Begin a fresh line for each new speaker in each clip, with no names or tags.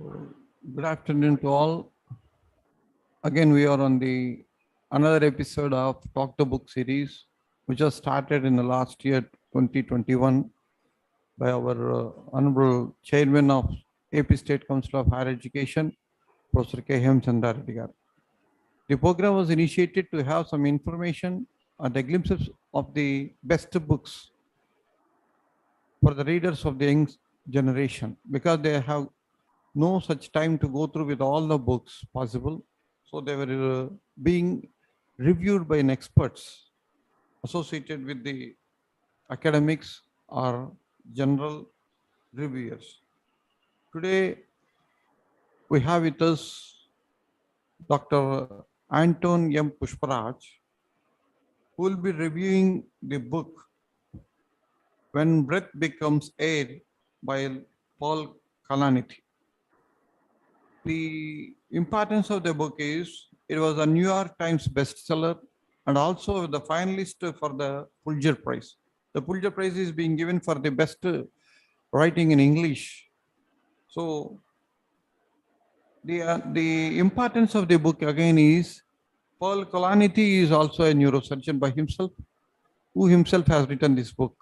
Good afternoon to all. Again, we are on the another episode of Talk to Book series, which was started in the last year 2021 by our Honorable Chairman of AP State Council of Higher Education, Professor K. Hemchandra Reddy garu. The program was initiated to have some information and the glimpses of the best books for the readers of the young generation, because they have no such time to go through with all the books possible. So they were being reviewed by an experts associated with the academics or general reviewers. Today we have with us Dr. Anton M. Pushparaj, who will be reviewing the book When Breath Becomes Air by Paul Kalanithi. The importance of the book is it was a New York Times bestseller and also the finalist for the Pulitzer Prize. The Pulitzer Prize is being given for the best writing in English. So the importance of the book again is Paul Kalanithi is also a neurosurgeon by himself, who himself has written this book,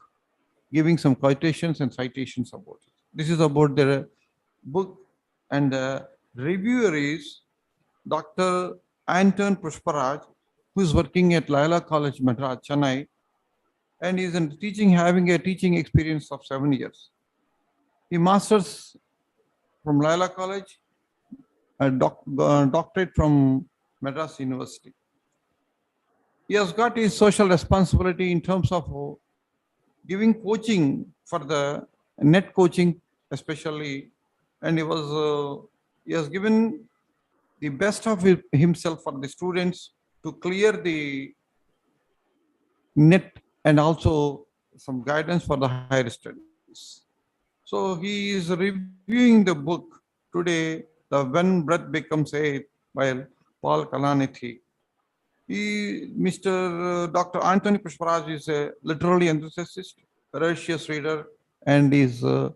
giving some quotations and citations about it. This is about the book, and the reviewer is Dr. Anton Pushparaja, who is working at Laila College, Madras, Chennai, and is in teaching, having a teaching experience of 7 years. He masters from Laila College, a doctorate from Madras University. He has got his social responsibility in terms of giving coaching for the net coaching, especially, and he has given the best of himself for the students to clear the net and also some guidance for the higher studies. So he is reviewing the book today, the When Breath Becomes Air by Paul Kalanithi. Mr. Dr. Anthony Pushparaj is a literary enthusiast, voracious reader, and is an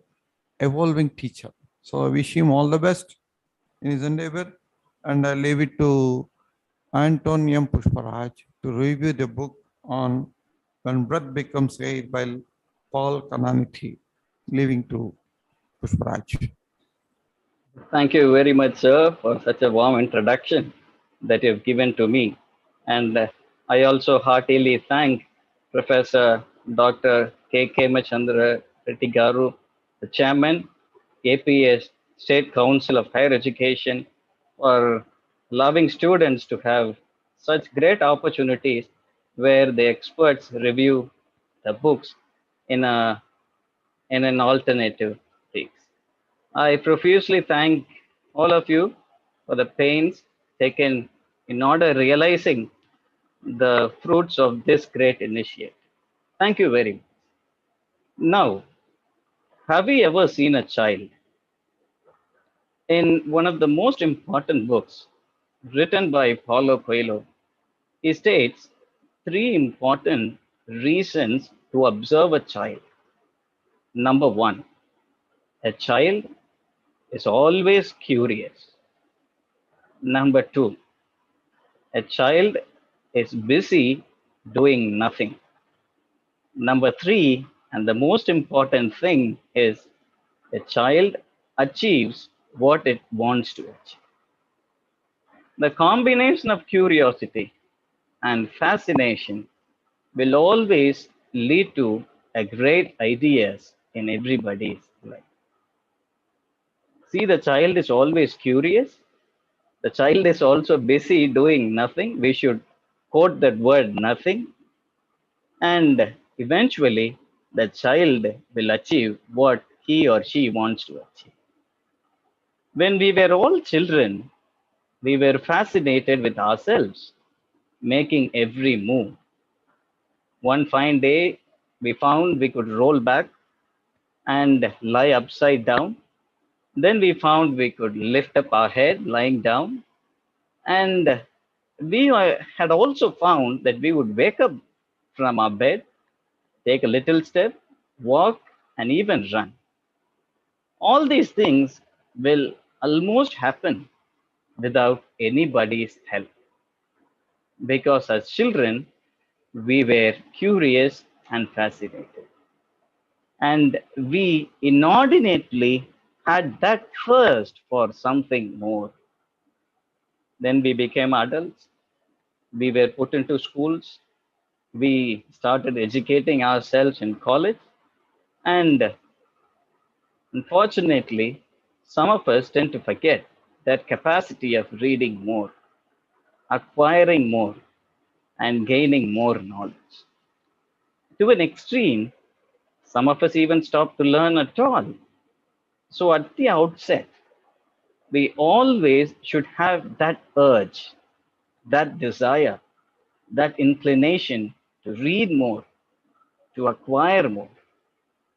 evolving teacher. So I wish him all the best in his endeavor, and I leave it to Anton M. Pushparaj to review the book on When Breath Becomes Air by Paul Kalanithi. Leaving to Pushparaj.
Thank you very much, sir, for such a warm introduction that you've given to me. And I also heartily thank Professor Dr. K. Hemchandra Reddy garu, the Chairman, APS State Council of Higher Education, for allowing students to have such great opportunities where the experts review the books in an alternative way. I profusely thank all of you for the pains taken in order realizing the fruits of this great initiative. Thank you very much. Now, have you ever seen a child? In one of the most important books written by Paulo Coelho, he states 3 important reasons to observe a child. Number 1, a child is always curious. Number 2, a child is busy doing nothing. Number 3, and the most important thing is a child achieves what it wants to achieve. The combination of curiosity and fascination will always lead to a great ideas in everybody's life. See, the child is always curious. The child is also busy doing nothing. We should quote that word nothing. And eventually, the child will achieve what he or she wants to achieve. When we were all children, we were fascinated with ourselves, making every move. One fine day, we found we could roll back and lie upside down. Then we found we could lift up our head lying down. And we had also found that we would wake up from our bed, take a little step, walk, and even run. All these things will almost happen without anybody's help. Because as children, we were curious and fascinated. And we inordinately had that thirst for something more. Then we became adults. We were put into schools. We started educating ourselves in college. And unfortunately, some of us tend to forget that capacity of reading more, acquiring more, and gaining more knowledge. To an extreme, some of us even stop to learn at all. So at the outset, we always should have that urge, that desire, that inclination to read more, to acquire more.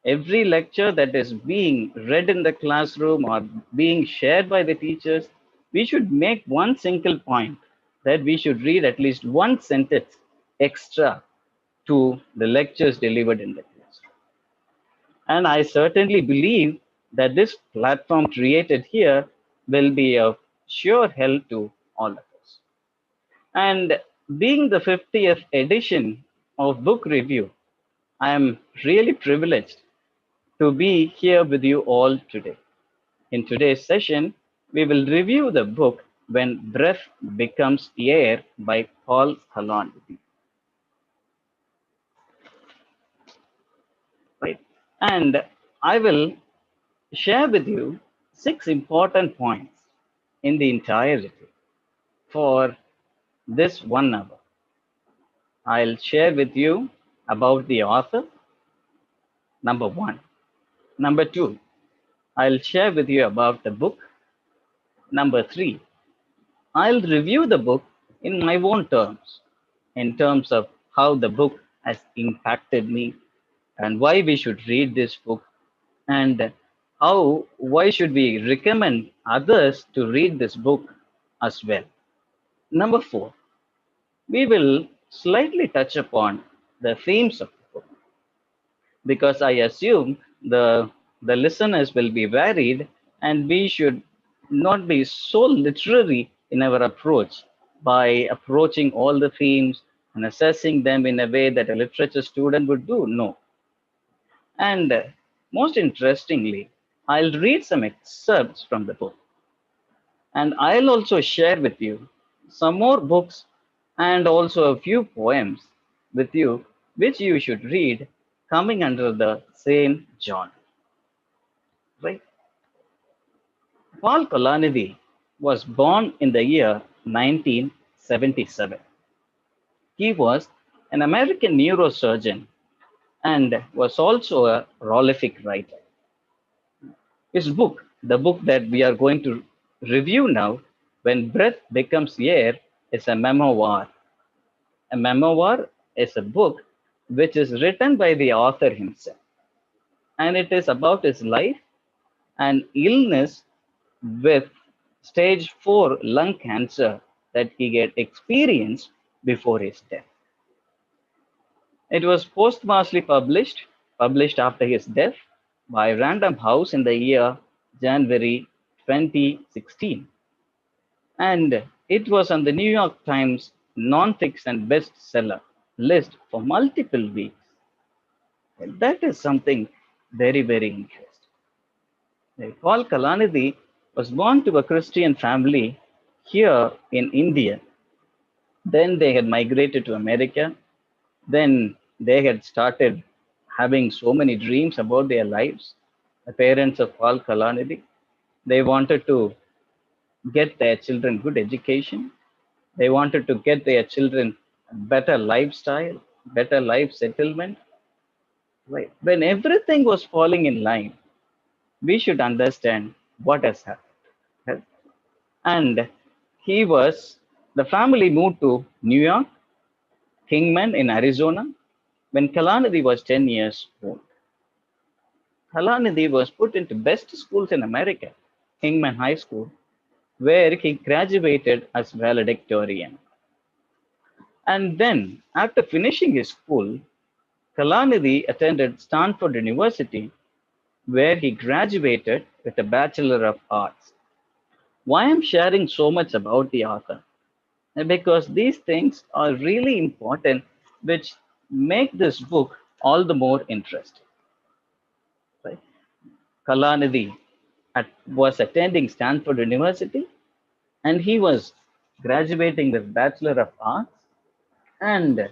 Every lecture that is being read in the classroom or being shared by the teachers, we should make one single point that we should read at least one sentence extra to the lectures delivered in the classroom. And I certainly believe that this platform created here will be of sure help to all of us. And being the 50th edition of Book Review, I am really privileged to be here with you all today. In today's session, we will review the book When Breath Becomes Air by Paul Kalanithi. Right. And I will share with you 6 important points in the entirety for this 1 hour. I'll share with you about the author, number one. Number two, I'll share with you about the book. Number three, I'll review the book in my own terms, in terms of how the book has impacted me and why we should read this book and why should we recommend others to read this book as well. Number four, we will slightly touch upon the themes of the book because I assume the listeners will be varied and we should not be so literary in our approach by approaching all the themes and assessing them in a way that a literature student would do. No. And most interestingly, I'll read some excerpts from the book. And I'll also share with you some more books and also a few poems with you, which you should read coming under the same genre. Right? Paul Kalanithi was born in the year 1977. He was an American neurosurgeon and was also a prolific writer. His book, the book that we are going to review now, When Breath Becomes Air, is a memoir. A memoir is a book which is written by the author himself. And it is about his life and illness with stage 4 lung cancer that he had experienced before his death. It was posthumously published after his death by Random House in the year January 2016. And it was on the New York Times non-fiction bestseller list for multiple weeks. And that is something very, very interesting. Paul Kalanithi was born to a Christian family here in India. Then they had migrated to America. Then they had started having so many dreams about their lives. The parents of Paul Kalanithi, they wanted to get their children good education. They wanted to get their children better lifestyle, better life settlement. Right. When everything was falling in line, we should understand what has happened. Right? And the family moved to New York, Kingman in Arizona, when Kalanithi was 10 years old. Kalanithi was put into best schools in America, Kingman High School, where he graduated as valedictorian. And then, after finishing his school, Kalanithi attended Stanford University, where he graduated with a Bachelor of Arts. Why I'm sharing so much about the author? Because these things are really important, which make this book all the more interesting. Right? Kalanithi was attending Stanford University, and he was graduating with Bachelor of Arts, and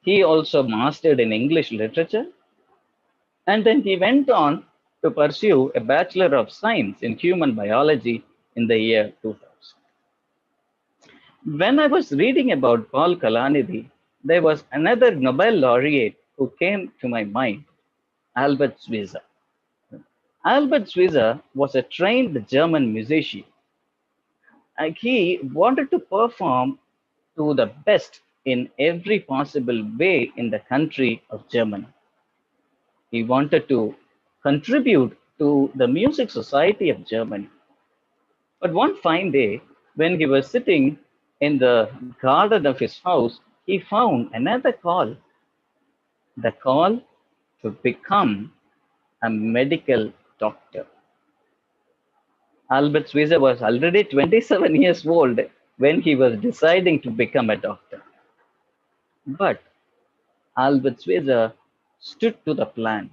he also mastered in English literature, and then he went on to pursue a Bachelor of Science in Human Biology in the year 2000. When I was reading about Paul Kalanithi, there was another Nobel laureate who came to my mind, Albert Schweitzer. Albert Schweitzer was a trained German musician, and he wanted to perform to the best in every possible way in the country of Germany. He wanted to contribute to the music society of Germany. But one fine day, when he was sitting in the garden of his house, he found another call, the call to become a medical doctor. Albert Schweitzer was already 27 years old when he was deciding to become a doctor. But Albert Schweitzer stood to the plan.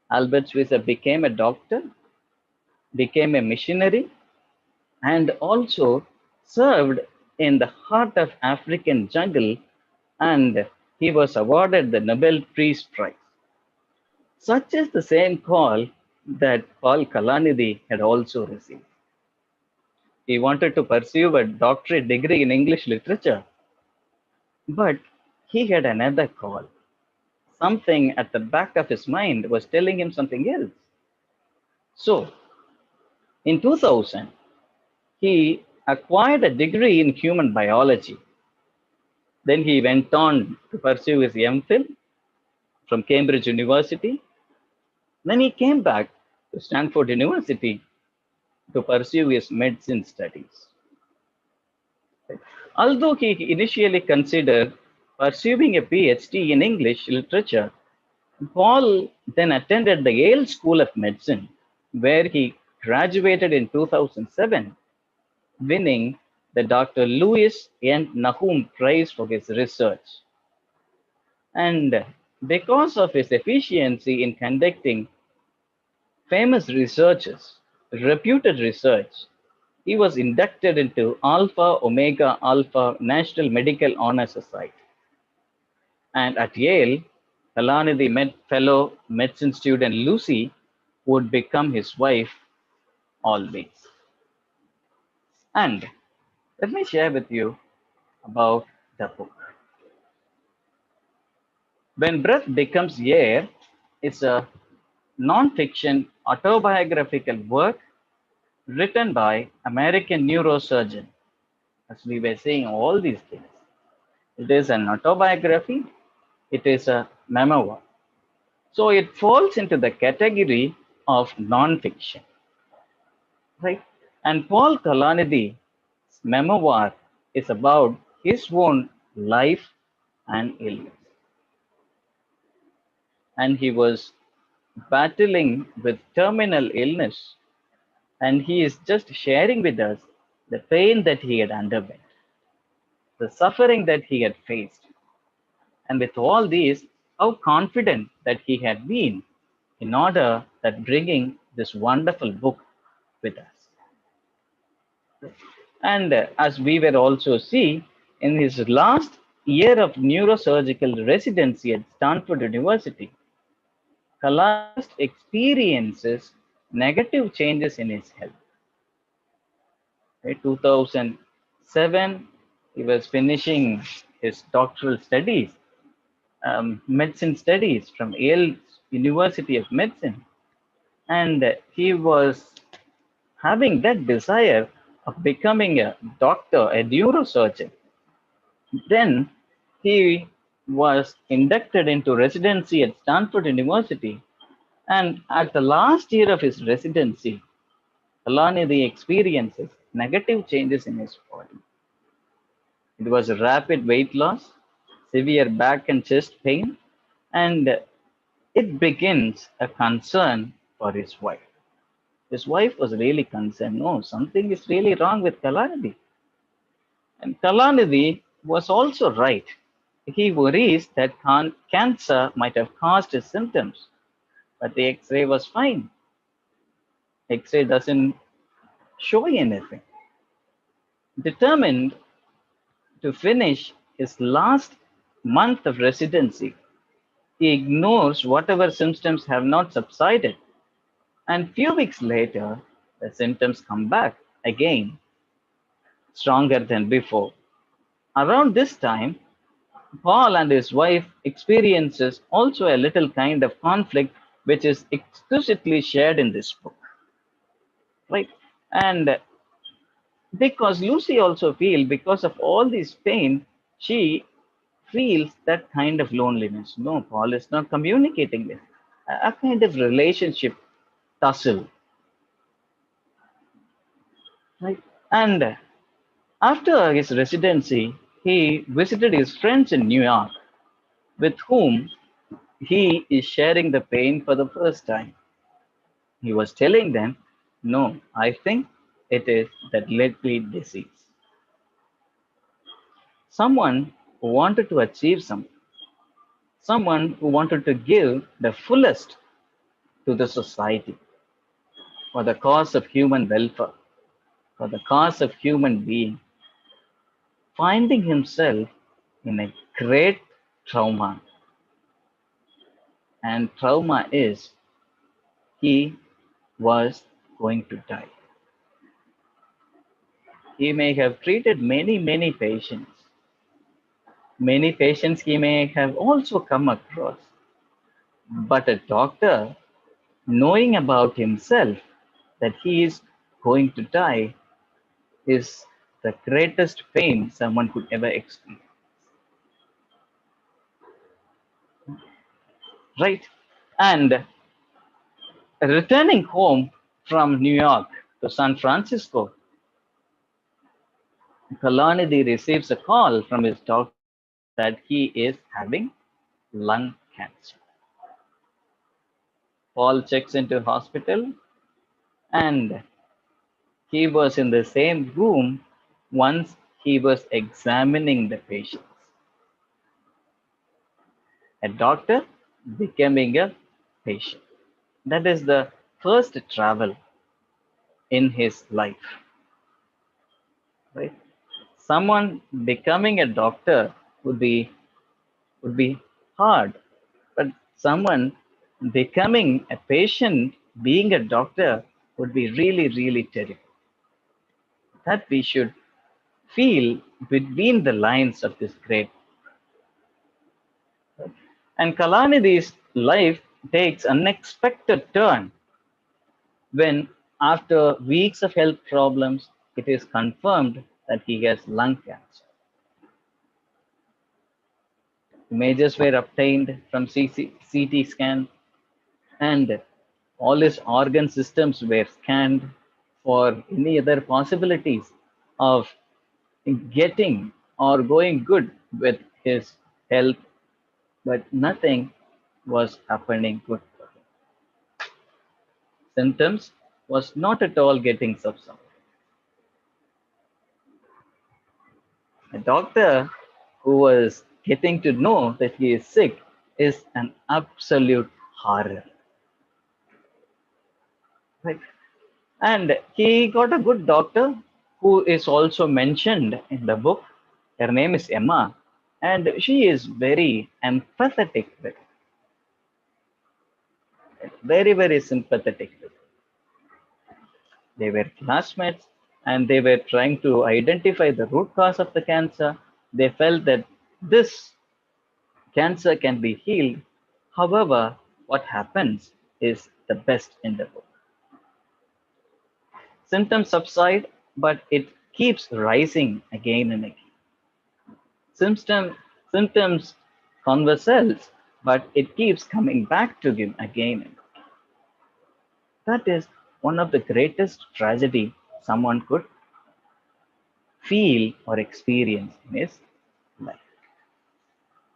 Albert Schweitzer became a doctor, became a missionary, and also served in the heart of African jungle, and he was awarded the Nobel Peace Prize. Such is the same call that Paul Kalanithi had also received. He wanted to pursue a doctorate degree in English literature, but he had another call. Something at the back of his mind was telling him something else. So, in 2000, he acquired a degree in human biology. Then he went on to pursue his MPhil from Cambridge University. Then he came back to Stanford University to pursue his medicine studies. Although he initially considered pursuing a PhD in English literature, Paul then attended the Yale School of Medicine, where he graduated in 2007, winning the Dr. Lewis N. Nahum Prize for his research. And because of his efficiency in conducting famous researches, reputed research, he was inducted into Alpha Omega Alpha National Medical Honor Society. And at Yale, Kalanithi met fellow medicine student Lucy, who would become his wife always. And let me share with you about the book. When Breath Becomes Air is a non-fiction autobiographical work written by American neurosurgeon. As we were saying, all these things. It is an autobiography. It is a memoir. So it falls into the category of non-fiction, right? And Paul Kalanithi's memoir is about his own life and illness. And he was battling with terminal illness, and he is just sharing with us the pain that he had underwent, the suffering that he had faced, and with all these, how confident that he had been in order that bringing this wonderful book with us. And as we will also see, in his last year of neurosurgical residency at Stanford University, Kalanithi experiences negative changes in his health. In 2007, he was finishing his doctoral studies, medicine studies from Yale University of Medicine, and he was having that desire of becoming a doctor, a neurosurgeon. Then he was inducted into residency at Stanford University, and at the last year of his residency, Kalanithi experiences negative changes in his body. It was a rapid weight loss, severe back and chest pain, and it begins a concern for his wife. His wife was really concerned. No, something is really wrong with Kalanithi. And Kalanithi was also right. He worries that cancer might have caused his symptoms, but the X-ray was fine. X-ray doesn't show anything. Determined to finish his last month of residency, he ignores whatever symptoms have not subsided. And few weeks later, the symptoms come back again, stronger than before. Around this time, Paul and his wife experiences also a little kind of conflict, which is explicitly shared in this book, right? And because Lucy also feels, because of all this pain, she feels that kind of loneliness. No, Paul is not communicating with a kind of relationship tussle, right? And after his residency, he visited his friends in New York, with whom he is sharing the pain for the first time. He was telling them, no, I think it is that deadly disease. Someone who wanted to achieve something, someone who wanted to give the fullest to the society for the cause of human welfare, for the cause of human being, finding himself in a great trauma. And trauma is he was going to die. He may have treated many patients. Many patients he may have also come across. But a doctor, knowing about himself that he is going to die, is the greatest pain someone could ever experience. Right? And returning home from New York to San Francisco, Kalanithi receives a call from his doctor that he is having lung cancer. Paul checks into hospital, and he was in the same room once he was examining the patients. A doctor becoming a patient. That is the first travel in his life, right? Someone becoming a doctor would be hard, but someone becoming a patient, being a doctor, would be really terrible. That we should feel between the lines of this great. And Kalanithi's life takes an unexpected turn when, after weeks of health problems, it is confirmed that he has lung cancer. Images were obtained from CT scan, and all his organ systems were scanned for any other possibilities of getting or going good with his health, but nothing was happening good for him. Symptoms was not at all getting subsided. A doctor who was getting to know that he is sick is an absolute horror. Right? And he got a good doctor who is also mentioned in the book. Her name is Emma, and she is very empathetic with him, very sympathetic with him. They were classmates, and they were trying to identify the root cause of the cancer. They felt that this cancer can be healed. However, what happens is the best in the book. Symptoms subside, but it keeps rising again and again. Symptoms convalesce, but it keeps coming back to him again and again. That is one of the greatest tragedy someone could feel or experience in his life.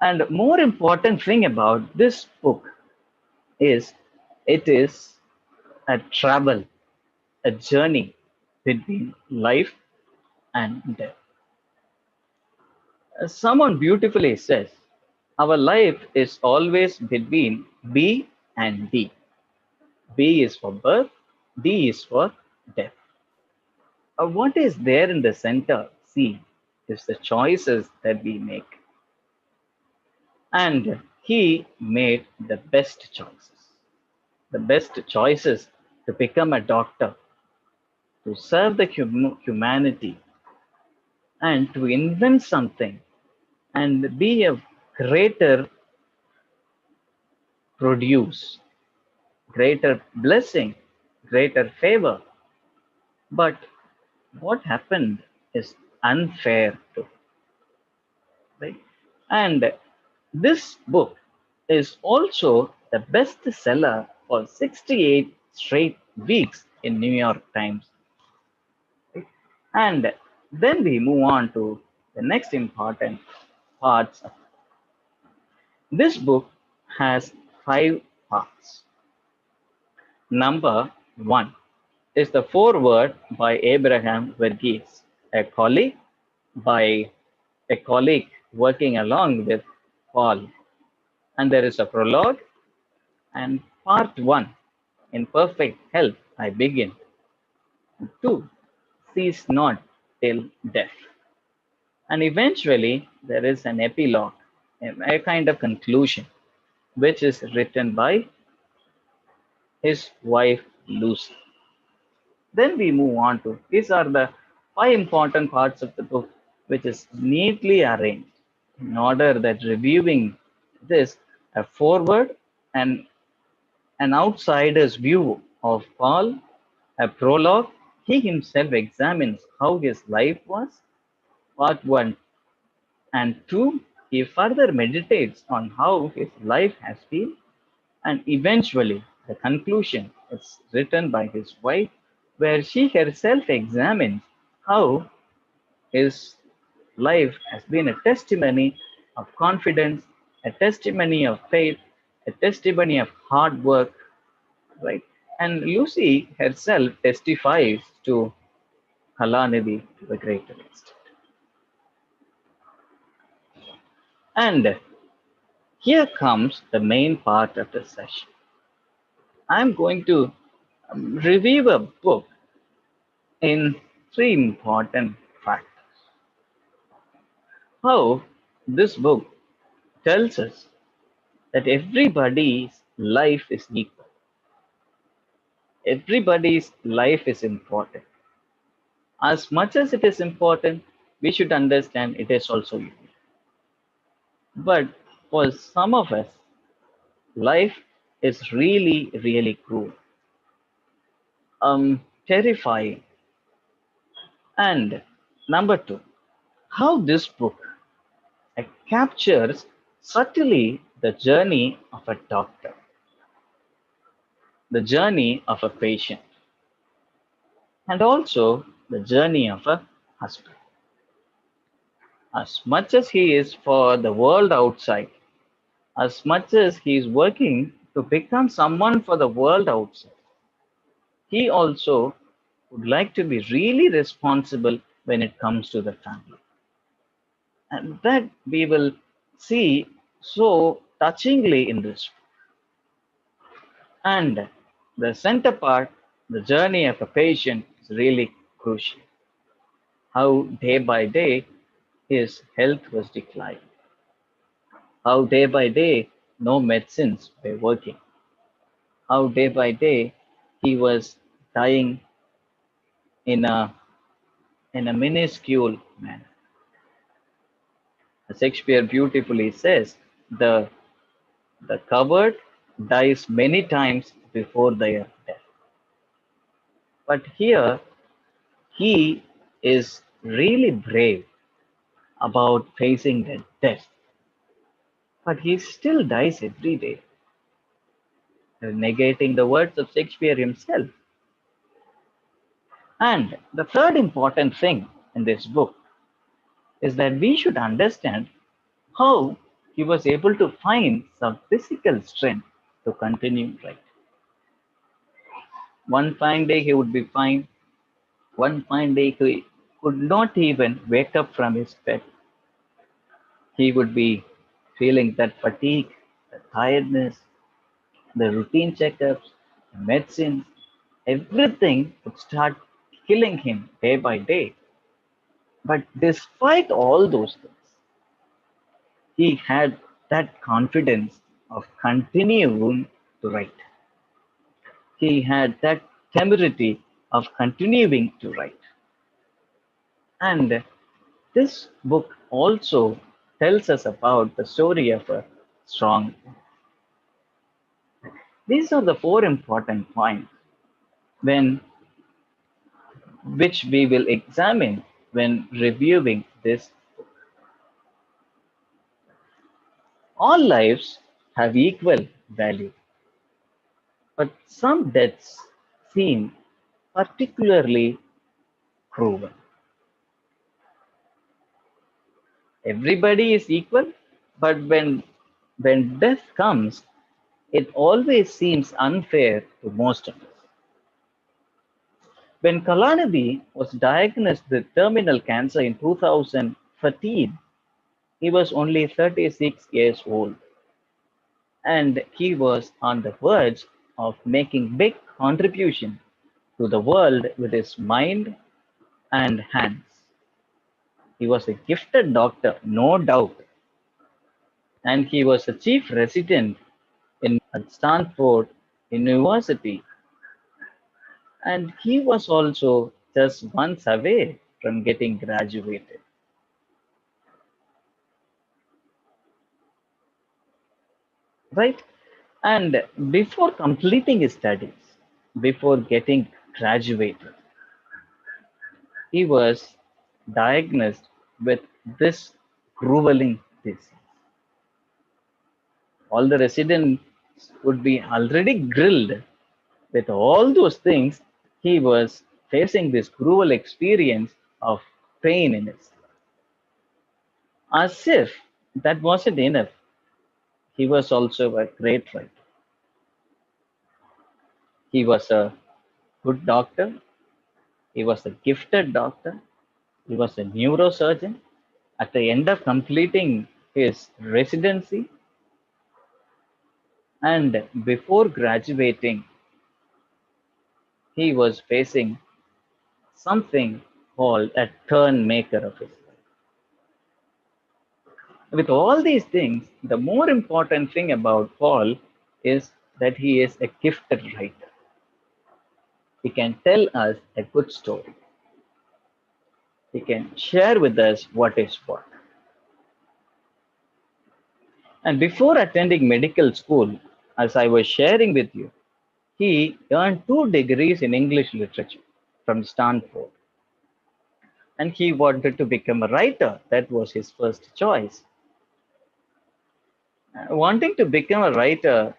And more important thing about this book is it is a travel. a journey between life and death. Someone beautifully says, our life is always between B and D. B is for birth, D is for death. What is there in the center, C, is the choices that we make. And he made the best choices. The best choices to become a doctor, to serve the humanity, and to invent something and be a greater produce, greater blessing, greater favor. But what happened is unfair too, right? And this book is also the best seller for 68 straight weeks in New York Times. Right? And then we move on to the next important parts. This book has 5 parts. Number 1 is the foreword by Abraham Verghese, a colleague by a colleague working along with Paul. And there is a prologue and part 1, in perfect health I begin. 2, cease not till death. And eventually there is an epilogue, a kind of conclusion, which is written by his wife Lucy. Then we move on to, these are the 5 important parts of the book, which is neatly arranged in order that reviewing this, a foreword and an outsider's view of Paul, a prologue. He himself examines how his life was, part 1 and 2. He further meditates on how his life has been, and eventually the conclusion is written by his wife, where she herself examines how his life has been a testimony of confidence, a testimony of faith, a testimony of hard work, right? And Lucy herself testifies to Kalanithi to a greater extent. And here comes the main part of the session. I'm going to review a book in 3 important factors. How this book tells us that everybody's life is equal. Everybody's life is important. As much as it is important, we should understand it is also unique. But for some of us, life is really, really cruel, terrifying. And number 2, how this book captures subtly the journey of a doctor, the journey of a patient, and also the journey of a husband. As much as he is for the world outside, as much as he is working to become someone for the world outside, he also would like to be really responsible when it comes to the family. And that we will see so touchingly in this. And the center part, the journey of a patient, is really crucial. How day by day his health was declining. How day by day no medicines were working. How day by day he was dying in a minuscule manner. Shakespeare beautifully says, the coward dies many times before their death. But here he is really brave about facing the death. But he still dies every day, negating the words of Shakespeare himself. And the third important thing in this book is that we should understand how he was able to find some physical strength to continue writing. One fine day he would be fine. One fine day he could not even wake up from his bed. He would be feeling that fatigue, the tiredness, the routine checkups, the medicines, everything would start killing him day by day. But despite all those things, he had that confidence of continuing to write. He had that temerity of continuing to write. And this book also tells us about the story of a strong. These are the four important points when which we will examine when reviewing this. All lives have equal value, but some deaths seem particularly cruel. Everybody is equal, but when death comes, it always seems unfair to most of us. When Kalanithi was diagnosed with terminal cancer in 2013, he was only 36 years old, and he was on the verge of making big contribution to the world with his mind and hands. He was a gifted doctor, no doubt, and he was a chief resident at Stanford University, and he was also just months away from getting graduated. Right? And before completing his studies, before getting graduated, he was diagnosed with this grueling disease. All the residents would be already grilled with all those things. He was facing this cruel experience of pain in his life. As if that wasn't enough, he was also a great writer. He was a good doctor. He was a gifted doctor. He was a neurosurgeon. At the end of completing his residency and before graduating, he was facing something called a turn maker of his life. With all these things, the more important thing about Paul is that he is a gifted writer. He can tell us a good story. He can share with us what is what. And before attending medical school, as I was sharing with you, he earned 2 degrees in English literature from Stanford. And he wanted to become a writer. That was his first choice. Wanting to become a writer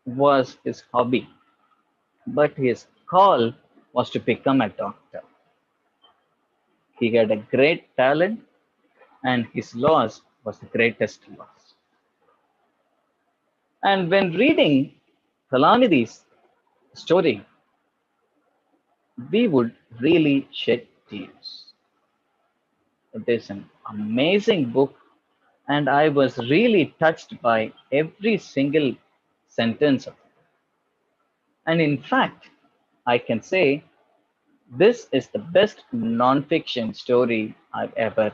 was his hobby, but his call was to become a doctor. He had a great talent, and his loss was the greatest loss. And when reading Kalanithi's story, we would really shed tears. It is an amazing book, and I was really touched by every single sentence of it. And in fact, I can say this is the best non-fiction story I've ever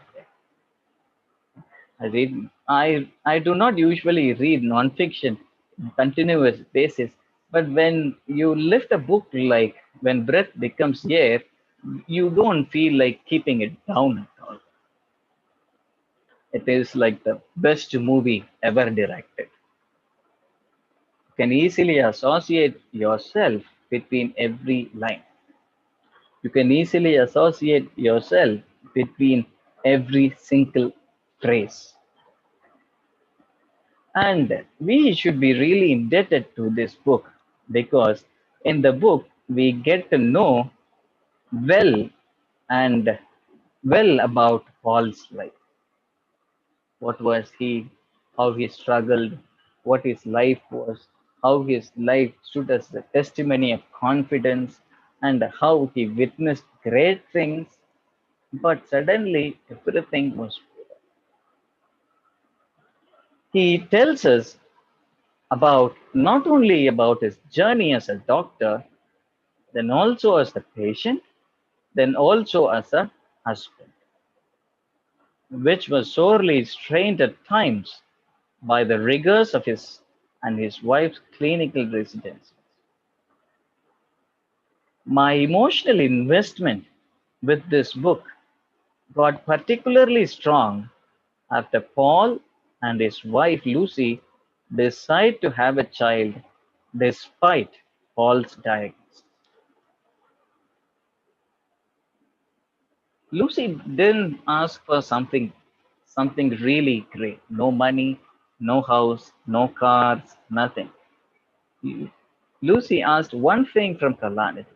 read. I do not usually read non-fiction on a continuous basis, but when you lift a book like When Breath Becomes Air, you don't feel like keeping it down at all. It is like the best movie ever directed. You can easily associate yourself between every line. You can easily associate yourself between every single phrase. And we should be really indebted to this book because in the book we get to know well and well about Paul's life. What was he, how he struggled, what his life was. how his life stood as a testimony of confidence and how he witnessed great things, but suddenly everything was. He tells us about not only about his journey as a doctor, then also as a patient, then also as a husband, which was sorely strained at times by the rigors of his and his wife's clinical residence. My emotional investment with this book got particularly strong after Paul and his wife Lucy decide to have a child despite Paul's diagnosis. Lucy didn't ask for something really great. No money, no house, no cars, nothing. Lucy asked one thing from Kalanithi,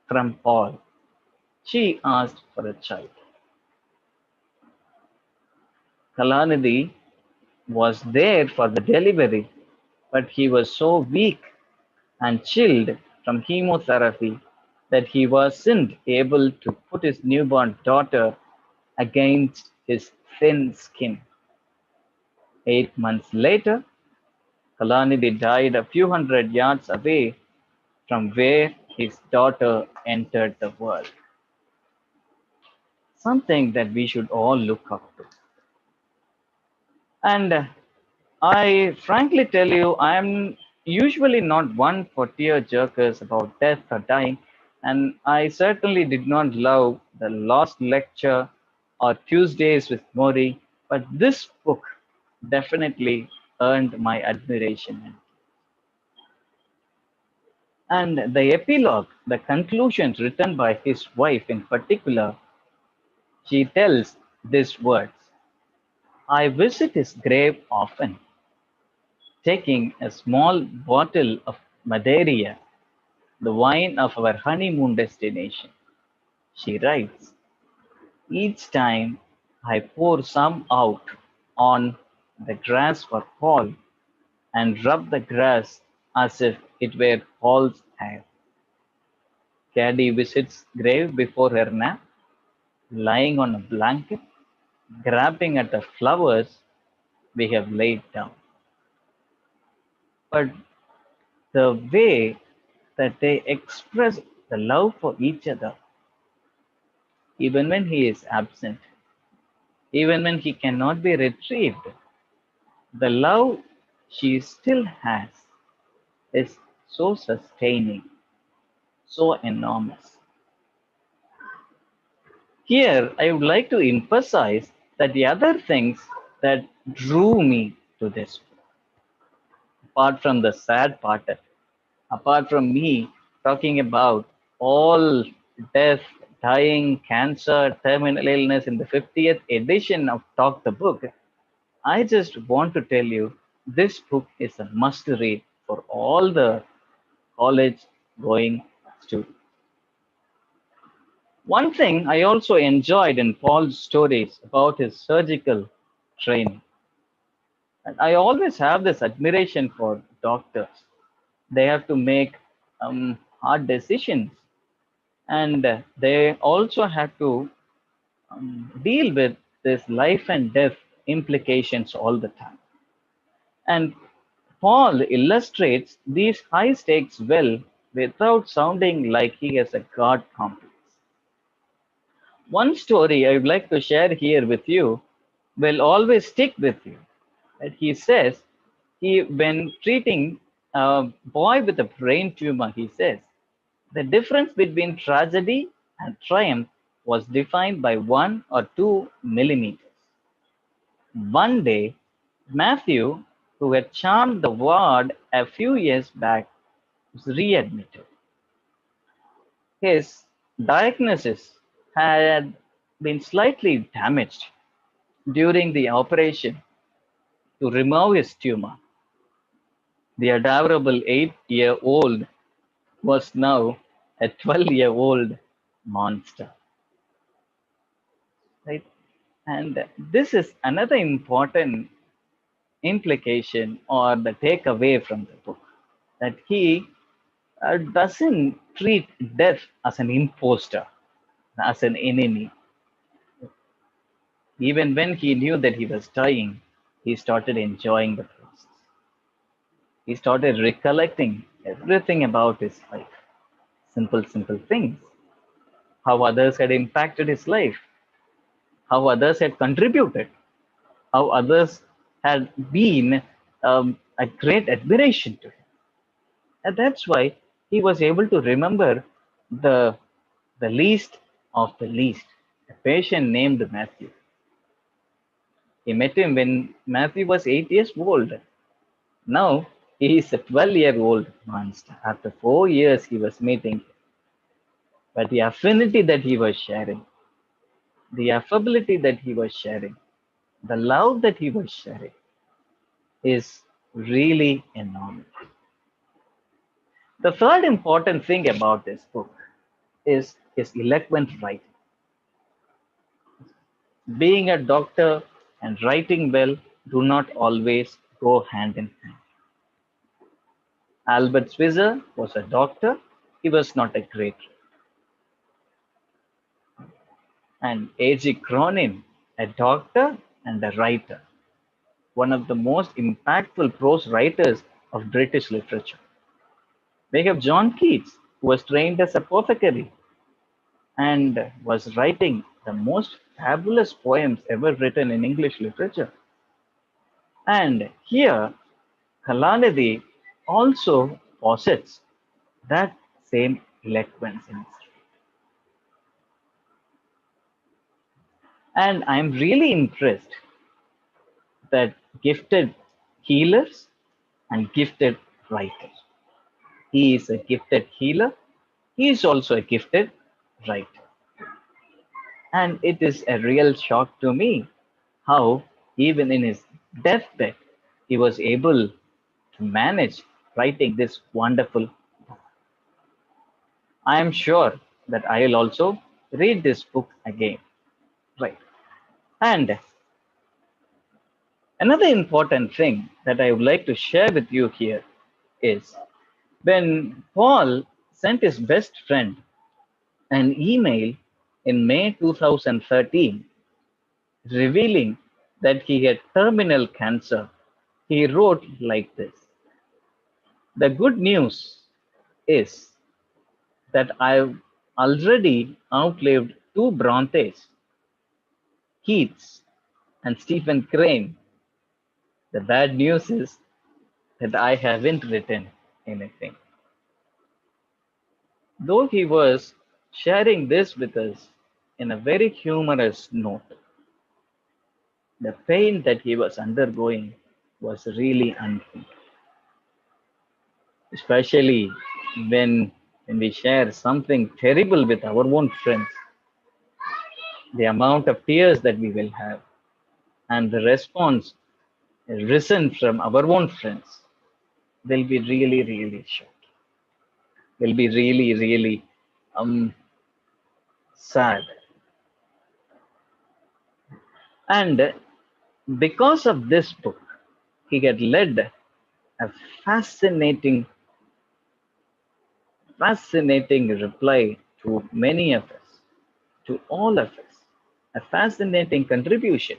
from Paul. She asked for a child. Kalanithi was there for the delivery, but he was so weak and chilled from chemotherapy that he wasn't able to put his newborn daughter against his thin skin. 8 months later, Kalanithi died a few hundred yards away from where his daughter entered the world. Something that we should all look up to. And I frankly tell you, I'm usually not one for tear jerkers about death or dying, and I certainly did not love the Lost Lecture or Tuesdays with Mori, but this book definitely earned my admiration. And the epilogue, the conclusions written by his wife in particular, she tells these words: I visit his grave often, taking a small bottle of Madeira, the wine of our honeymoon destination. She writes, each time I pour some out on the grass for Paul and rub the grass as if it were Paul's hair. Caddy visits grave before her nap, lying on a blanket, grabbing at the flowers we have laid down. But the way that they express the love for each other, even when he is absent, even when he cannot be retrieved, the love she still has is so sustaining, so enormous. Here, I would like to emphasize that the other things that drew me to this, apart from the sad part, apart from me talking about all death, dying, cancer, terminal illness in the 50th edition of Talk the Book, I just want to tell you this book is a must read for all the college going students. One thing I also enjoyed in Paul's stories about his surgical training, and I always have this admiration for doctors. They have to make hard decisions, and they also have to deal with this life and death implications all the time. And Paul illustrates these high stakes well without sounding like he has a God complex. One story I would like to share here with you will always stick with you. And he says, when treating a boy with a brain tumor, he says, the difference between tragedy and triumph was defined by 1 or 2 millimeters. One day, Matthew, who had charmed the ward a few years back, was readmitted. His diagnosis had been slightly damaged during the operation to remove his tumor. The adorable 8-year-old was now a 12-year-old monster. Right? And this is another important implication or the takeaway from the book, that he doesn't treat death as an imposter, as an enemy. Even when he knew that he was dying, he started enjoying the process. He started recollecting everything about his life. Simple, simple things. How others had impacted his life, how others had contributed, how others had been a great admiration to him. And that's why he was able to remember the, the least of the least, a patient named Matthew. He met him when Matthew was 8 years old. Now he is a 12-year-old monster. After 4 years, he was meeting him. But the affinity that he was sharing, the affability that he was sharing, the love that he was sharing is really enormous. The third important thing about this book is his eloquent writing. Being a doctor and writing well do not always go hand in hand. Albert Switzer was a doctor, he was not a great writer. And A.G. Cronin, a doctor and a writer, one of the most impactful prose writers of British literature. We have John Keats, who was trained as a apothecary and was writing the most fabulous poems ever written in English literature. And here, Kalanithi also posits that same eloquence in history. And I'm really impressed that gifted healers and gifted writers. He is a gifted healer. He is also a gifted writer. And it is a real shock to me how, even in his deathbed, he was able to manage writing this wonderful book. I am sure that I will also read this book again. Right. And another important thing that I would like to share with you here is when Paul sent his best friend an email in May 2013 revealing that he had terminal cancer, he wrote like this: "The good news is that I've already outlived two Brontes, Keats and Stephen Crane. The bad news is that I haven't written anything." Though he was sharing this with us in a very humorous note, the pain that he was undergoing was really unreal, especially when we share something terrible with our own friends. The amount of tears that we will have and the response risen from our own friends will be really, really shocking. Will be really, really sad. And because of this book, he had led a fascinating, fascinating reply to many of us, to all of us, a fascinating contribution.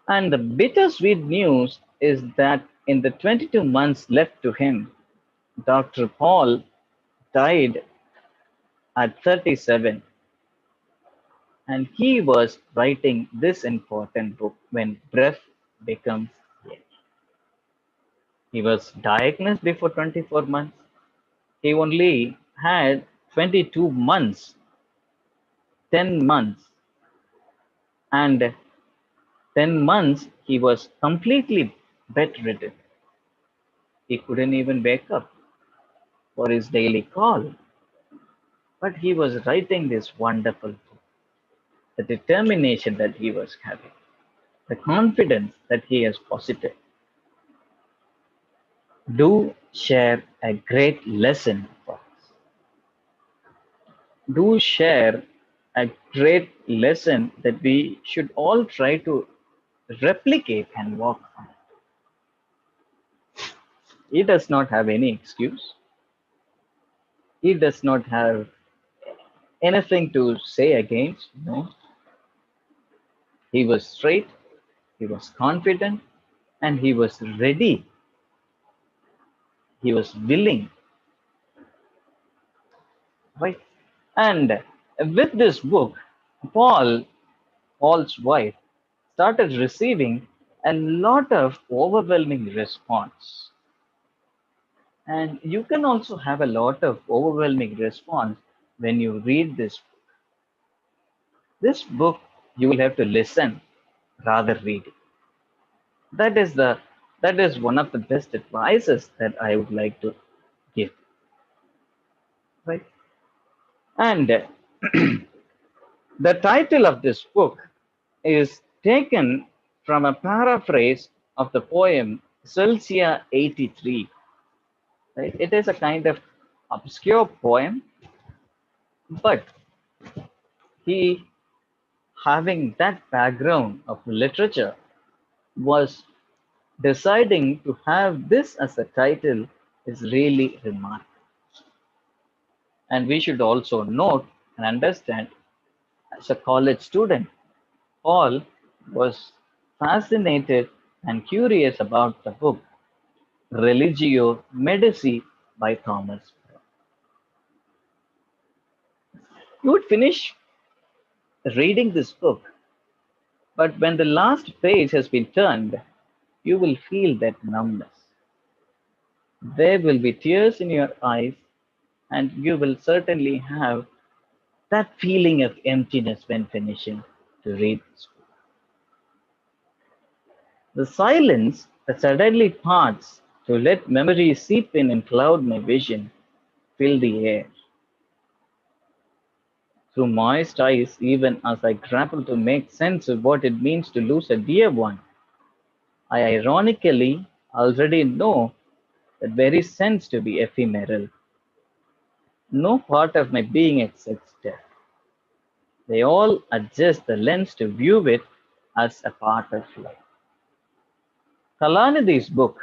And the bittersweet news is that in the 22 months left to him, Dr. Paul died at 37, and he was writing this important book when breath becomes air. He was diagnosed before 24 months. He only had 22 months, 10 months, and 10 months he was completely bedridden. He couldn't even wake up for his daily call. But he was writing this wonderful book. The determination that he was having, the confidence that he has posited, do share a great lesson for us. Do share a great lesson that we should all try to replicate and walk on it. He does not have any excuse. He does not have anything to say against. No, he was straight, he was confident, and he was ready. He was willing, right? And with this book, Paul's wife, started receiving a lot of overwhelming response. And you can also have a lot of overwhelming response when you read this book. This book, you will have to listen rather read it. That is one of the best advices that I would like to give. Right? And the title of this book is taken from a paraphrase of the poem Celsia 83. Right? It is a kind of obscure poem, but he, having that background of literature, was deciding to have this as a title is really remarkable. And we should also note and understand, as a college student, Paul was fascinated and curious about the book Religio Medici by Thomas. You would finish reading this book, but when the last page has been turned, you will feel that numbness. There will be tears in your eyes, and you will certainly have that feeling of emptiness when finishing to read this book. The silence that suddenly parts to let memory seep in and cloud my vision fill the air. Through moist eyes, even as I grapple to make sense of what it means to lose a dear one, I ironically already know that very sense to be ephemeral. No part of my being accepts death. They all adjust the lens to view it as a part of life. Kalanithi's book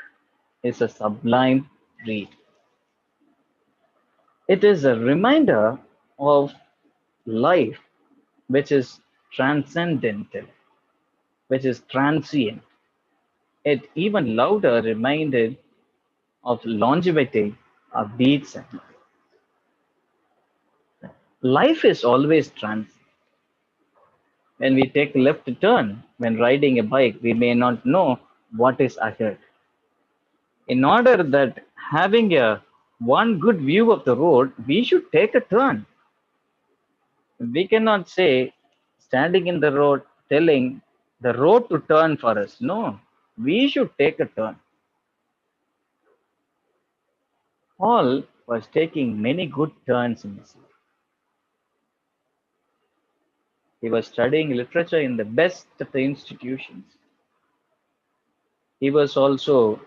is a sublime read. It is a reminder of life which is transcendental, which is transient. It even louder reminded of longevity of deeds. Life is always transient. When we take a left turn when riding a bike, we may not know what is ahead. In order that having a one good view of the road, we should take a turn. We cannot say standing in the road telling the road to turn for us. No, we should take a turn. Paul was taking many good turns in his life. He was studying literature in the best of the institutions. He was also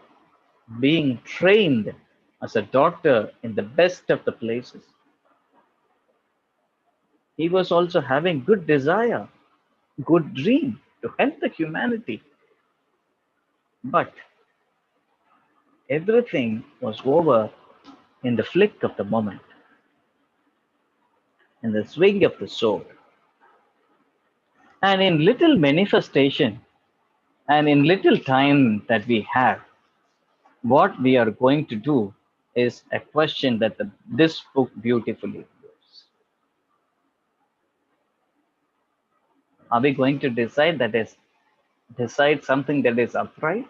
being trained as a doctor in the best of the places. He was also having good desire, good dream to help the humanity. But everything was over in the flick of the moment, in the swing of the sword. And in little manifestation and in little time that we have, what we are going to do is a question that this book beautifully gives. Are we going to decide something that is upright?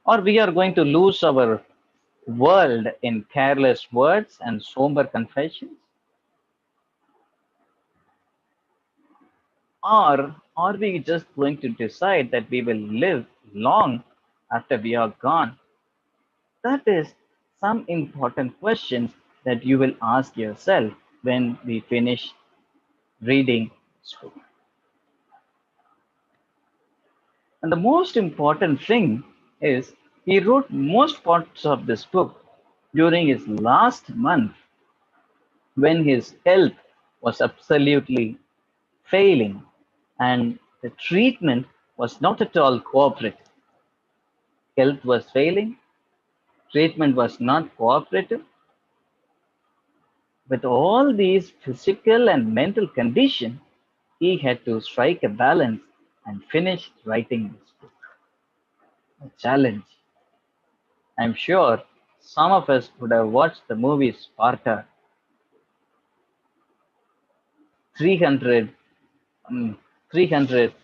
Or we are going to lose our world in careless words and somber confessions? Or are we just going to decide that we will live long after we are gone? That is some important questions that you will ask yourself when we finish reading this book. And the most important thing is he wrote most parts of this book during his last month when his health was absolutely failing and the treatment was not at all cooperative. Health was failing, treatment was not cooperative. With all these physical and mental conditions, he had to strike a balance and finish writing this book. A challenge. I'm sure some of us would have watched the movie Sparta 300, 300,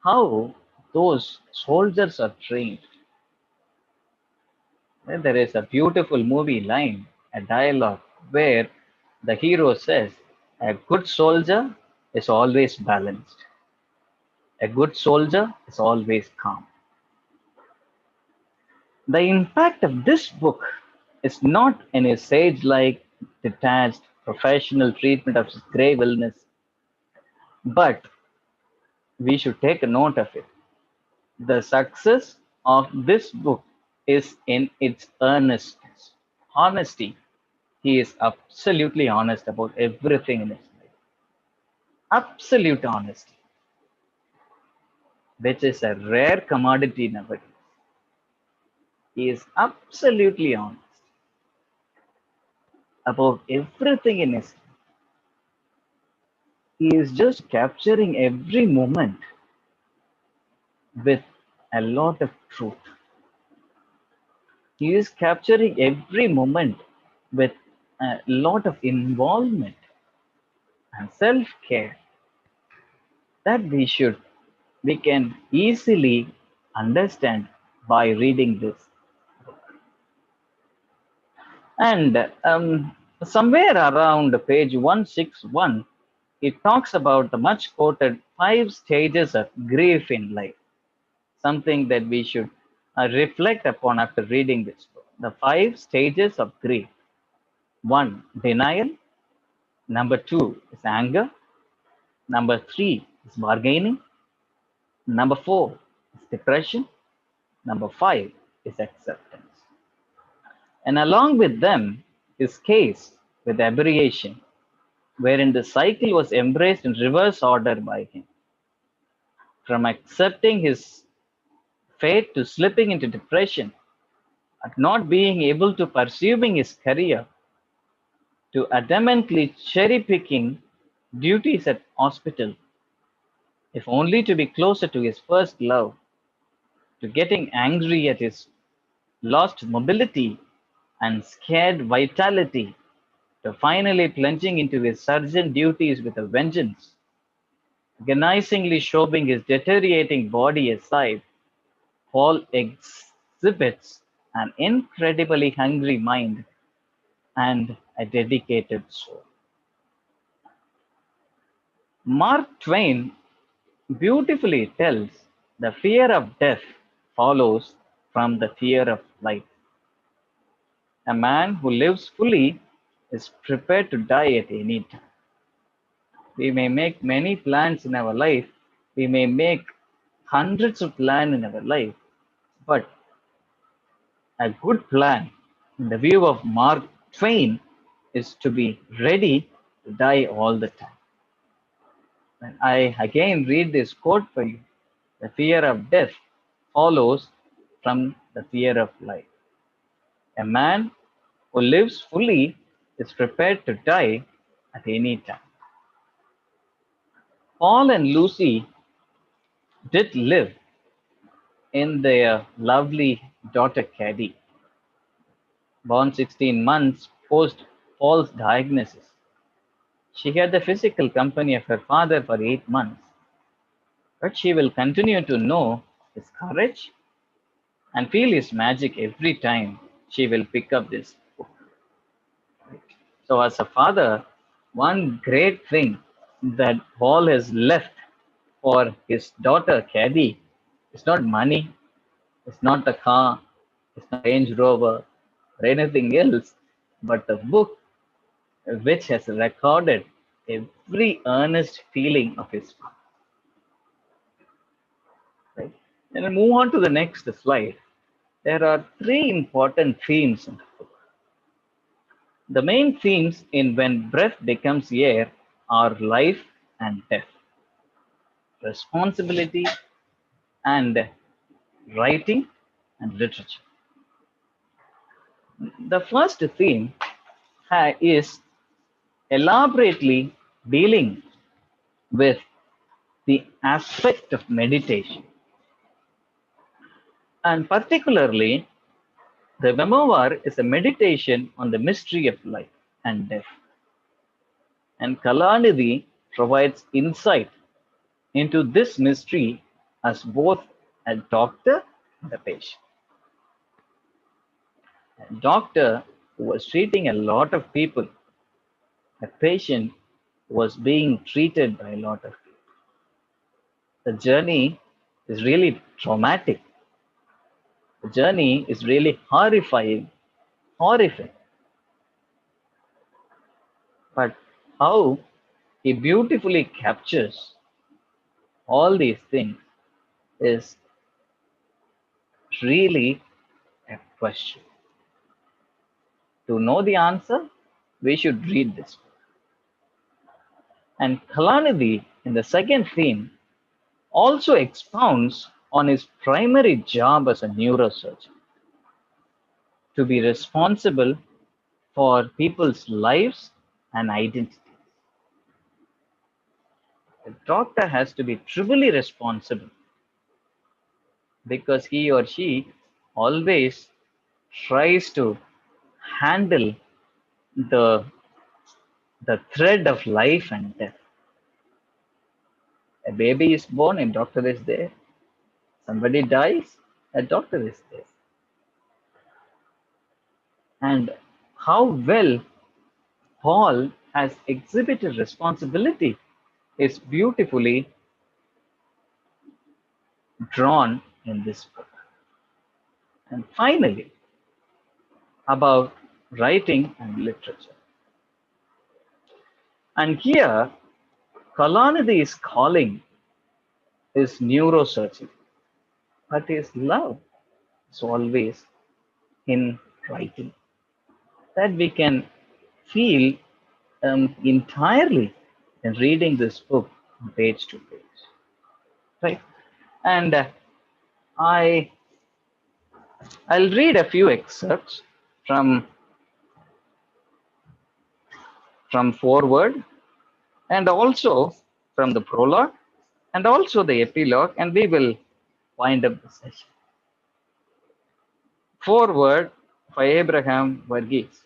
how those soldiers are trained. There is a beautiful movie line, a dialogue, where the hero says, a good soldier is always balanced. A good soldier is always calm. The impact of this book is not in a sage-like, detached, professional treatment of his grave illness, but we should take a note of it. The success of this book is in its earnestness, honesty. He is absolutely honest about everything in his life. Absolute honesty, which is a rare commodity nowadays. He is absolutely honest about everything in his life. He is just capturing every moment with a lot of truth. He is capturing every moment with a lot of involvement and self-care that we can easily understand by reading this. And somewhere around page 161, it talks about the much quoted 5 stages of grief in life, something that we should reflect upon after reading this book. The 5 stages of grief. 1, denial. Number 2 is anger. Number 3 is bargaining. Number 4 is depression. Number 5 is acceptance. And along with them is case with aberration, wherein the cycle was embraced in reverse order by him. From accepting his fate to slipping into depression, at not being able to pursuing his career, to adamantly cherry-picking duties at hospital, if only to be closer to his first love, to getting angry at his lost mobility and scared vitality, to finally plunging into his surgeon duties with a vengeance, agonizingly shoving his deteriorating body aside. Paul exhibits an incredibly hungry mind and a dedicated soul. Mark Twain beautifully tells the fear of death follows from the fear of life. A man who lives fully is prepared to die at any time. We may make many plans in our life. We may make hundreds of plans in our life. But a good plan, in the view of Mark Twain, is to be ready to die all the time. And I again read this quote for you. The fear of death follows from the fear of life. A man who lives fully is prepared to die at any time. Paul and Lucy did live in their lovely daughter Caddy, born 16 months post Paul's diagnosis. She had the physical company of her father for 8 months, but she will continue to know his courage and feel his magic every time she will pick up this book. So, as a father, one great thing that Paul has left for his daughter Caddy is not money, it's not the car, it's not Range Rover or anything else, but the book which has recorded every earnest feeling of his father. Right? And then move on to the next slide. There are 3 important themes in the book. The main themes in When Breath Becomes Air are life and death. responsibility, and writing and literature. The first theme is elaborately dealing with the aspect of meditation, and particularly the memoir is a meditation on the mystery of life and death. And Kalanithi provides insight into this mystery as both a doctor and a patient. A doctor who was treating a lot of people, a patient who was being treated by a lot of people. The journey is really traumatic. The journey is really horrifying, horrific. But how he beautifully captures all these things is really a question. To know the answer, we should read this book. And Kalanithi, in the second theme, also expounds on his primary job as a neurosurgeon, to be responsible for people's lives and identities. The doctor has to be triply responsible because he or she always tries to handle the, the thread of life and death. A baby is born, a doctor is there. Somebody dies, a doctor is there. And how well Paul has exhibited responsibility is beautifully drawn in this book. And finally, about writing and literature. And here, Kalanithi's calling is neurosurgery, but his love is always in writing. That we can feel entirely in reading this book page to page, right? And I'll read a few excerpts from foreword and also from the prologue and also the epilogue, and we will wind up the session. Foreword by Abraham Varghese.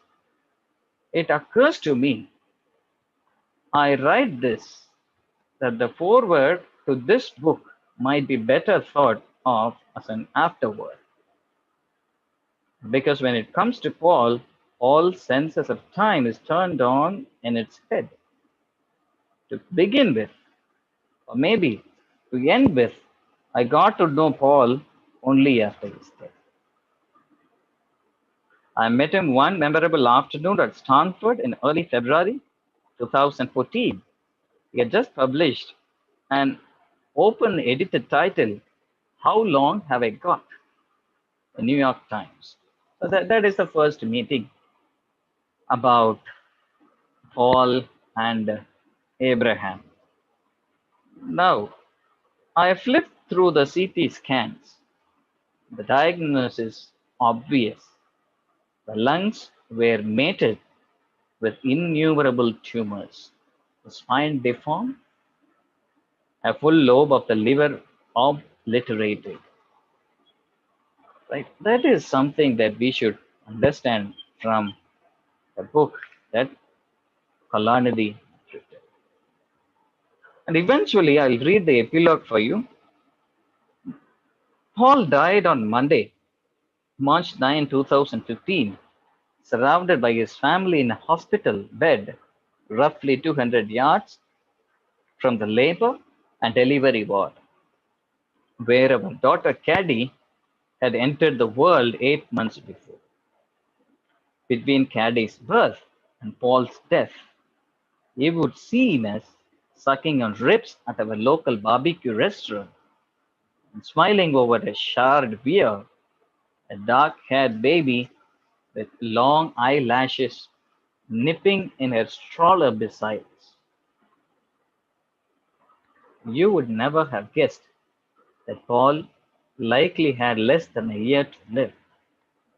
It occurs to me, I write this, that the foreword to this book might be better thought of as an afterword. Because when it comes to Paul, all senses of time is turned on in its head. To begin with, or maybe to end with, I got to know Paul only after his death. I met him one memorable afternoon at Stanford in early February 2014. He had just published an open edited title, How Long Have I Got? The New York Times. So that is the first meeting about Paul and Abraham. Now, I flipped through the CT scans. The diagnosis is obvious. The lungs were mated with innumerable tumors, the spine deformed, a full lobe of the liver obliterated. Right? That is something that we should understand from the book that Kalanithi written. And eventually, I'll read the epilogue for you. Paul died on Monday, March 9, 2015, surrounded by his family in a hospital bed, roughly 200 yards from the labor and delivery ward, where our daughter Caddy had entered the world 8 months before. Between Caddy's birth and Paul's death, he would see us sucking on ribs at our local barbecue restaurant and smiling over a charred beer, a dark-haired baby with long eyelashes nipping in her stroller beside us. you would never have guessed that Paul likely had less than a year to live,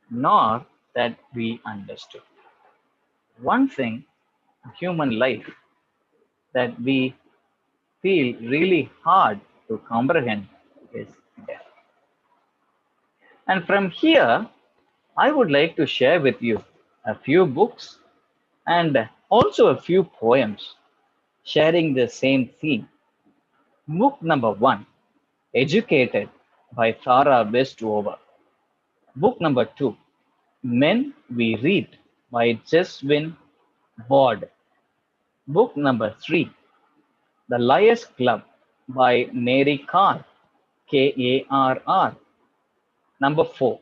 nor that we understood. One thing in human life that we feel really hard to comprehend is death. And from here, I would like to share with you a few books and also a few poems sharing the same theme. Book number one, Educated by Thara Westover. Book number two, Men We Read by Jeswin Ward. Book number three, The Liars Club by Mary Carr, Karr. Number four,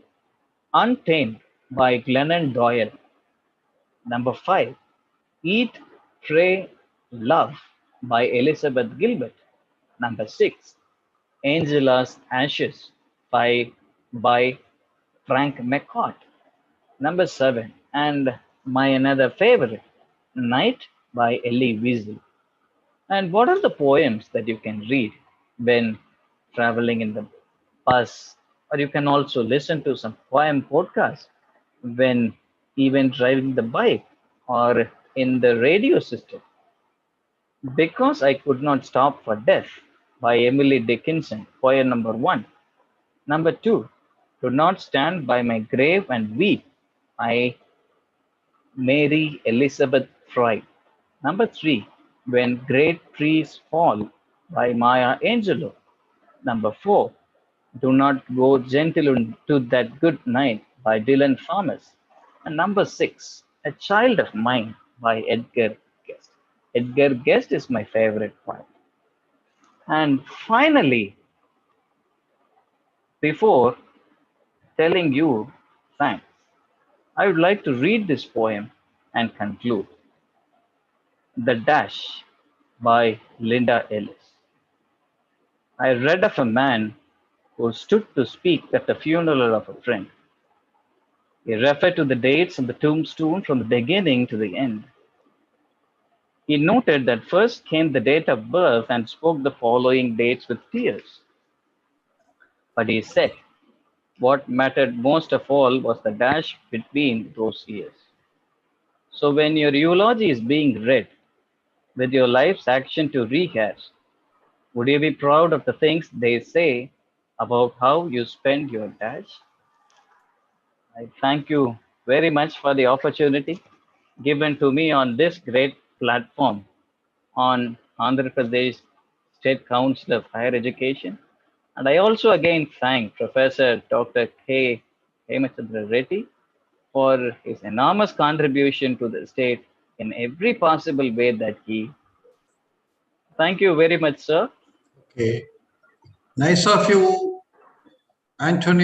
Untamed by Glennon Doyle. Number five, Eat, Pray, Love by Elizabeth Gilbert. Number six, Angela's Ashes by Frank McCourt. Number seven, and my another favorite, Night by Elie Wiesel. And what are the poems that you can read when traveling in the bus? Or you can also listen to some poem podcast when even driving the bike or in the radio system. Because I Could Not Stop for Death by Emily Dickinson, poem number one. Number two, Do Not Stand by My Grave and Weep by Mary Elizabeth Fry. Number three, When Great Trees Fall by Maya Angelou. Number four, Do Not Go Gentle to That Good Night by Dylan Thomas. And number six, A Child of Mine by Edgar Guest. Edgar Guest is my favorite poet. And finally, before telling you thanks, I would like to read this poem and conclude. The Dash by Linda Ellis. I read of a man who stood to speak at the funeral of a friend. He referred to the dates on the tombstone from the beginning to the end. He noted that first came the date of birth and spoke the following dates with tears. But he said, what mattered most of all was the dash between those years. So when your eulogy is being read, with your life's action to rehash, would you be proud of the things they say about how you spend your dash? I thank you very much for the opportunity given to me on this great platform on Andhra Pradesh State Council of Higher Education. And I also again thank Professor Dr. K. Hemachandra Reddy for his enormous contribution to the state in every possible way that he. Thank you very much, sir.
Okay. Nice of you, Anton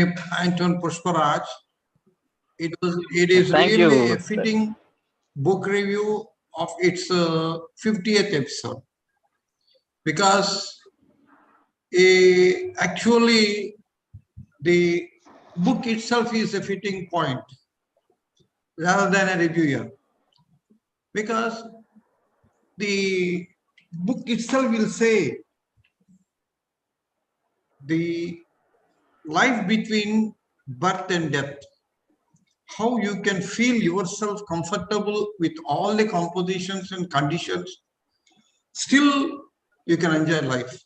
Pushparaj. It is
Thank
really
you,
a fitting book review of its 50th episode, because actually the book itself is a fitting point rather than a reviewer, because the book itself will say the life between birth and death, how you can feel yourself comfortable with all the compositions and conditions, still you can enjoy life.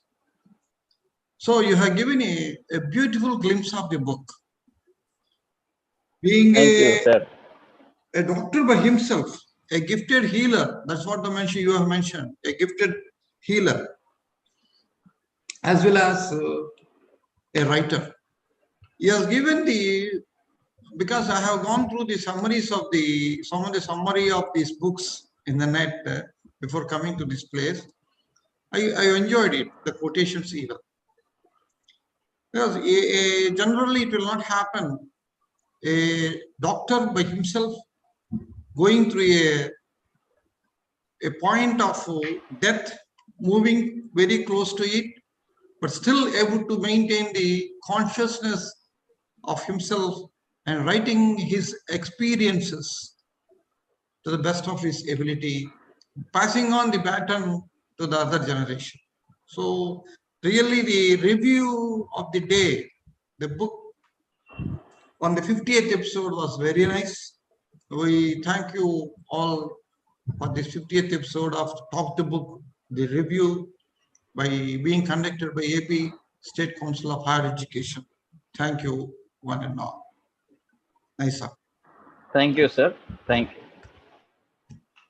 So you have given a beautiful glimpse of the book. Being a doctor by himself, a gifted healer, that's what you have mentioned, a gifted healer, as well as a writer. He has given because I have gone through the summaries of some of the summary of these books in the net before coming to this place. I enjoyed it, the quotations even. Because generally it will not happen. A doctor by himself going through a point of death, moving very close to it, but still able to maintain the consciousness of himself and writing his experiences to the best of his ability, passing on the baton to the other generation. So really the review of the day, the book on the 50th episode was very nice. We thank you all for this 50th episode of Talk the Book, the review by being conducted by AP State Council of Higher Education. Thank you, one and all. Nice.
Thank you, sir. Thank you.